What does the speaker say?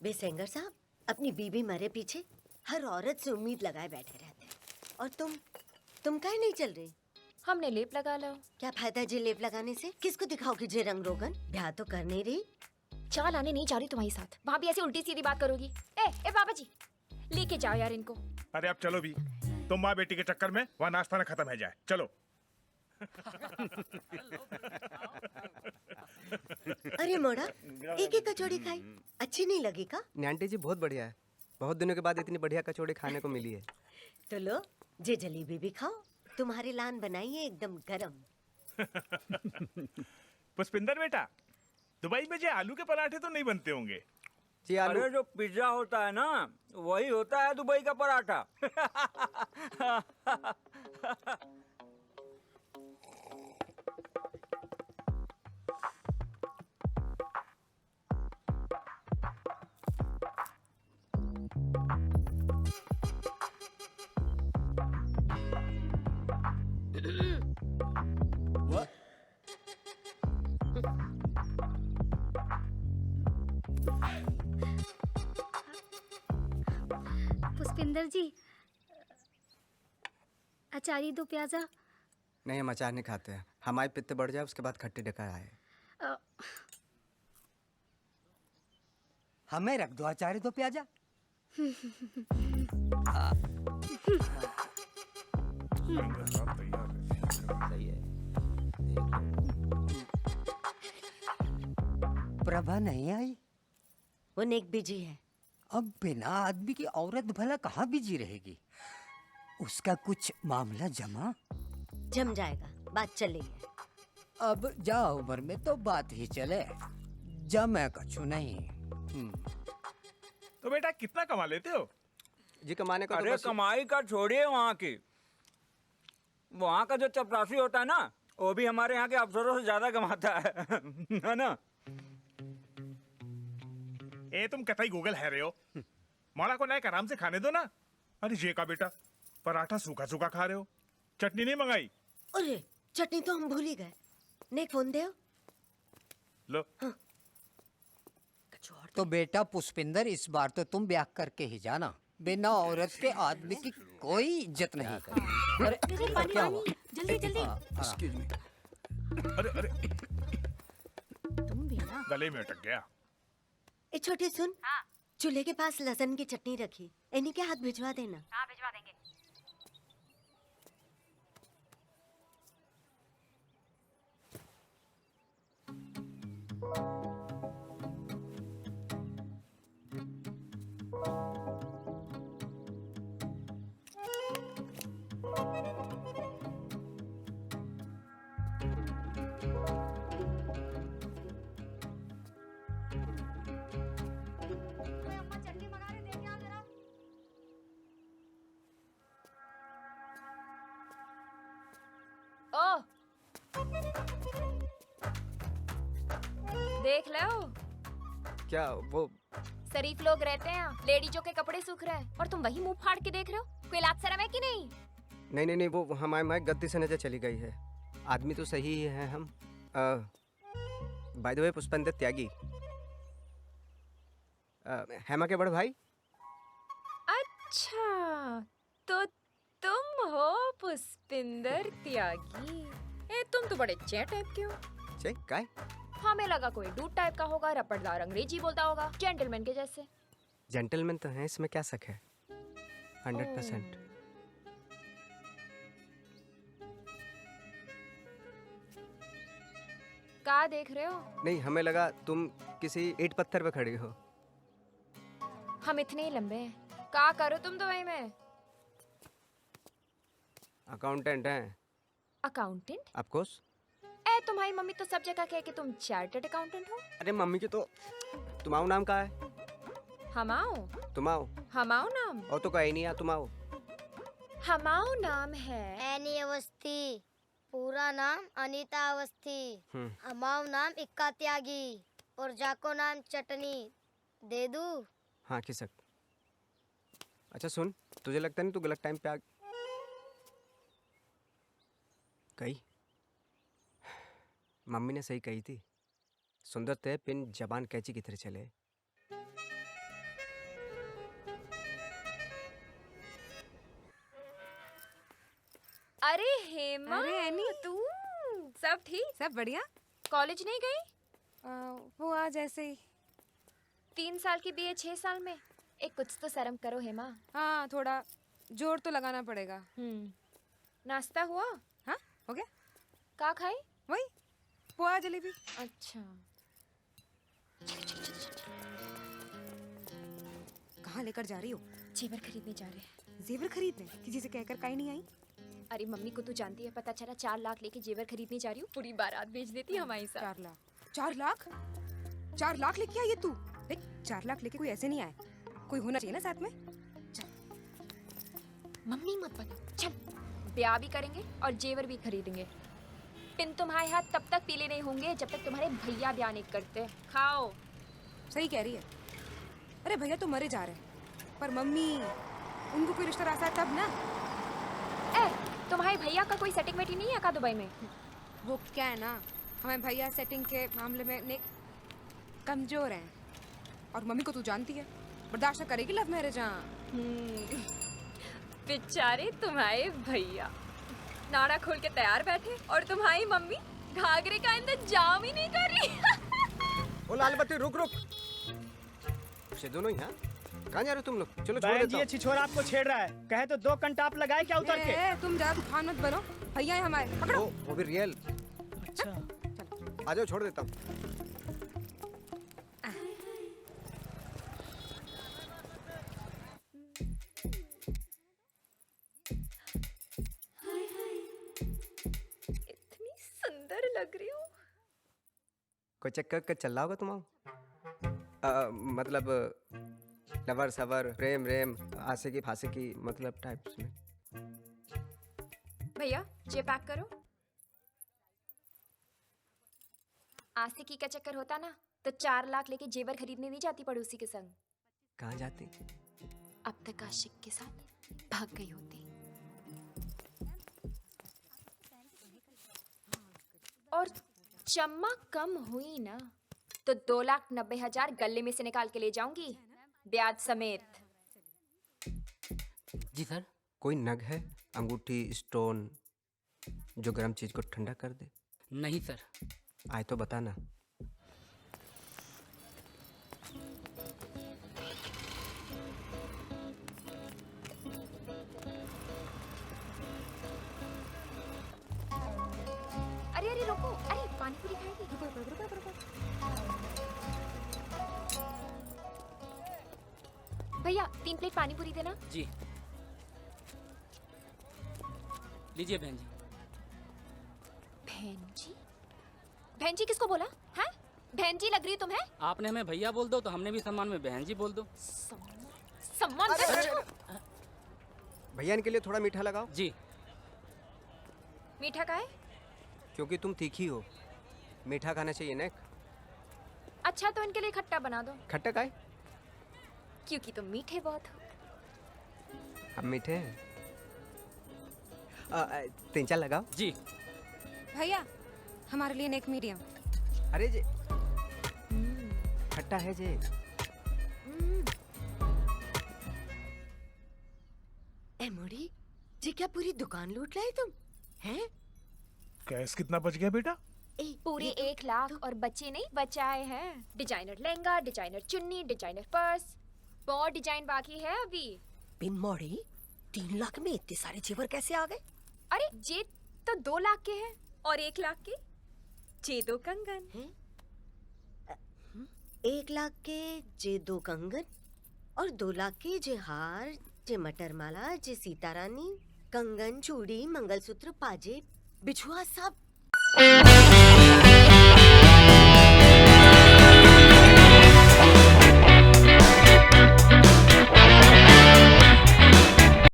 बेसेंगर साहब, अपनी बीवी मरे पीछे हर औरत से उम्मीद लगाए बैठे रहते हैं। और तुम काहे नहीं चल रही? हमने लेप लगा लो। क्या फायदा जे लेप लगाने से? किसको दिखाओगी जे रंग रोगन? ब्याह तो कर नहीं रही। चाल आने नहीं जा रही तुम्हारे साथ। वहाँ भी ऐसी उल्टी सीधी बात करोगी? ए बाबा जी, लेके जाओ यार इनको। अरे अब चलो भी, तुम माँ बेटी के चक्कर में वहाँ नाश्ता न खत्म है जाए। चलो। अरे मोड़ा, एक एक कचौड़ी खाई, अच्छी नहीं लगी का? आंटी जी बहुत बढ़िया है। बहुत दिनों के बाद इतनी बढ़िया कचौड़ी खाने को मिली है। तो लो, जे जलेबी भी खाओ। तुम्हारी लान बनाई है एकदम गरम। पुष्पिंदर बेटा, दुबई में जो आलू के पराठे तो नहीं बनते होंगे। जी आलू। अरे जो पिज्जा होता है ना, वही होता है दुबई का पराठा। पुष्पिंदर जी, अचारी दो प्याजा। नहीं, हम अचार नहीं खाते हैं। हमारे पित्त बढ़ जाए उसके बाद खट्टी डका आए। हमें रख दो अचारी दो प्याजा। सही है। प्रभा नहीं आई? वो नेक बिजी है। अब बिना आदमी की औरत भला कहाँ बिजी रहेगी? उसका कुछ मामला जमा? जम जाएगा, बात चलेगी। अब जा उम्र में तो बात ही चले, जमे कछु नहीं। तो बेटा कितना कमा लेते हो? जी कमाने का तो अरे बस कमाई का छोड़िए, वहाँ की, वहाँ का जो चपरासी होता है ना, वो भी हमारे यहाँ के अफसरों से ज्यादा कमाता है ना? ए तुम कतई गूगल है रहे हो। मोड़ा को लायक आराम से खाने दो ना। अरे जे का बेटा, पराठा सूखा सूखा खा रहे हो, चटनी नहीं मंगाई? अरे चटनी तो हम भूल ही गए। नेक फोन दे। लो। हाँ। तो बेटा पुष्पिंदर, इस बार तो तुम ब्याह करके ही जाना। बिना औरत के आदमी की कोई इज्जत नहीं। अरे क्या हुआ? जल्दी जल्दी। Excuse me. अरे अरे, तुम भी ना। गले में अटक गया। ए छोटी सुन, चूल्हे के पास लहसुन की चटनी रखी, इन्हीं के हाथ भिजवा देना। हाँ भिजवा देंगे। ओ देख लो, क्या वो शरीफ लोग रहते हैं, लेडीजों के कपड़े सूख रहे हैं और तुम वही मुंह फाड़ के देख रहे हो। कोई लाज शर्म है कि नहीं? नहीं, वो हमारे गलती से नजर चली गई है। आदमी तो सही ही है हम। बाय द वे पुष्पेंद्र त्यागी, हेमा के बड़े भाई। अच्छा, तो तुम हो पुष्पिंदर त्यागी। तुम तो बड़े चे टाइप के हो। चे काय? हमें लगा कोई डूड टाइप का होगा, रपटदार अंग्रेजी बोलता होगा, जेंटलमैन के जैसे। जेंटलमैन तो है, इसमें क्या शक है। 100%। क्या देख रहे हो? नहीं, हमें लगा तुम किसी ईंट पत्थर पे खड़ी हो। हम इतने ही लंबे हैं। क्या करो तुम दुबई में? अकाउंटेंट हैं। अकाउंटेंट? Of course. तुम्हारी मम्मी तो सब जगह कहे कि तुम चार्टर्ड अकाउंटेंट हो। अरे मम्मी की तो तुम्हारा नाम का है? हमाओ। तुम्हाओ? हमाओ नाम? और तो कहीं नहीं है तुम्हाओ। हमाओ नाम है एनी अवस्थी, पूरा नाम अनीता अवस्थी। हमाओ नाम इक्का त्यागी और जाको नाम चटनी। दे दूं? हाँ खिसक। अच्छा सुन, तुझे लगता नहीं तू गलत टाइम पे आ गई? मम्मी ने सही कही थी, सुंदर ते पिन जबान कैची की तरह चले। अरे हेमा, अरे एनी। तू सब ठीक? सब बढ़िया। कॉलेज नहीं गई? वो आज ऐसे ही। 3 साल की बीए 6 साल में। एक कुछ तो शर्म करो हेमा। हाँ, थोड़ा जोर तो लगाना पड़ेगा। नाश्ता हुआ? हाँ, हो गया। का खाई? वही पोहा जलेबी। अच्छा। कहाँ लेकर जा रही हो? जेवर खरीदने जा रहे हैं। जेवर खरीदने? किसी से कहकर काहे नहीं आई? अरे मम्मी को तू जानती है, पता चला 4 लाख लेके जेवर खरीदने जा रही हूँ, पूरी बारात बेच देती हमारी साथ। 4 लाख? 4 लाख? 4 लाख लेके आई है तू? देख, 4 लाख लेके कोई ऐसे नहीं आए, कोई होना चाहिए ना साथ में। मम्मी मत बता, चल ब्याह भी करेंगे और जेवर भी खरीदेंगे। पिन तुम्हारे हाथ तब तक पीले नहीं होंगे जब तक तुम्हारे भैया ब्याह नहीं करते। खाओ। सही कह रही है। अरे भैया तो मरे जा रहे हैं, पर मम्मी, उनको कोई रिश्ता रास्ता है तब ना। ए, तुम्हारे भैया का कोई सेटिंग वेटिंग नहीं है का दुबई में? वो क्या है ना, हमें भैया सेटिंग के मामले में कमजोर हैं, और मम्मी को तू जानती है, बर्दाश्त करेगी लव मैरिज। बेचारे तुम्हारे भैया नाड़ा खोल के तैयार बैठे और तुम्हारी मम्मी घाघरे का इंतजाम ही नहीं कर रही। ओ लाल बत्ती, रुक रुक। ये दोनों ही, हाँ? कहाँ जा रहे हो तुम लोग? चलो छोड़ देता हूँ। छिछोरा आपको छेड़ रहा है, कहे तो 2 कंटाप लगाए क्या उतर के। तुम ज्यादा तूफान मत बनो, भैया है हमारे, पकड़ो। वो भी रियल। अच्छा, आ जाओ, छोड़ देता हूँ। इतनी सुंदर लग रही हूँ। कोई चक्कर का चल रहा होगा तुम्हारा? मतलब लवर सवर, प्रेम रेम, आशिकी फासिकी, मतलब टाइप्स में। भैया ये पैक करो। आशिकी का चक्कर होता ना तो 4 लाख लेके जेवर खरीदने नहीं जाती पड़ोसी के संग। कहाँ जाती? अब तक आशिक के साथ भाग गई होती। और चम्मा कम हुई ना तो 2,90,000 गले में से निकाल के ले जाऊंगी, ब्याज समेत। जी सर। कोई नग है, अंगूठी, स्टोन, जो गर्म चीज को ठंडा कर दे? नहीं सर। आए तो बताना। अरे अरे रुको, अरे पानी पूरी खाएगी? रुको रुको रुको रुको। भैया 3 प्लेट पानी पूरी देना। जी लीजिए बहन जी। बहन जी? बहन जी किसको बोला है? बहन जी लग रही तुम्हें? आपने हमें भैया बोल दो तो हमने भी सम्मान में बहन जी बोल दो। सम्मान भैया इनके लिए थोड़ा मीठा लगाओ। जी। मीठा का है? क्योंकि तुम तीखी हो, मीठा खाना चाहिए ना। अच्छा तो इनके लिए खट्टा बना दो। खट्टा का है? क्योंकि तुम मीठे बहुत हो। हम मीठे हैं। 3-4 लगाओ। जी। भैया हमारे लिए एक मीडियम। अरे जे खट्टा है जे। ए मोड़ी, जी क्या पूरी दुकान लूट लाए तुम? हैं? कैश कितना बच गया बेटा? पूरे 1 लाख और बच्चे नहीं बचाए हैं। डिजाइनर लहंगा, डिजाइनर चुन्नी, डिजाइनर पर्स, बहुत डिजाइन बाकी है अभी। बिन मोड़ी, 3 लाख में इतने सारे जेवर कैसे आ गए? अरे जे तो 2 लाख के हैं और 1 लाख के जे 2 कंगन हैं? 1 लाख के जे 2 कंगन और 2 लाख के जे हार, जे मटर माला, जे सीता रानी, कंगन, चूड़ी, मंगलसूत्र, पाजे, बिछुआ, सब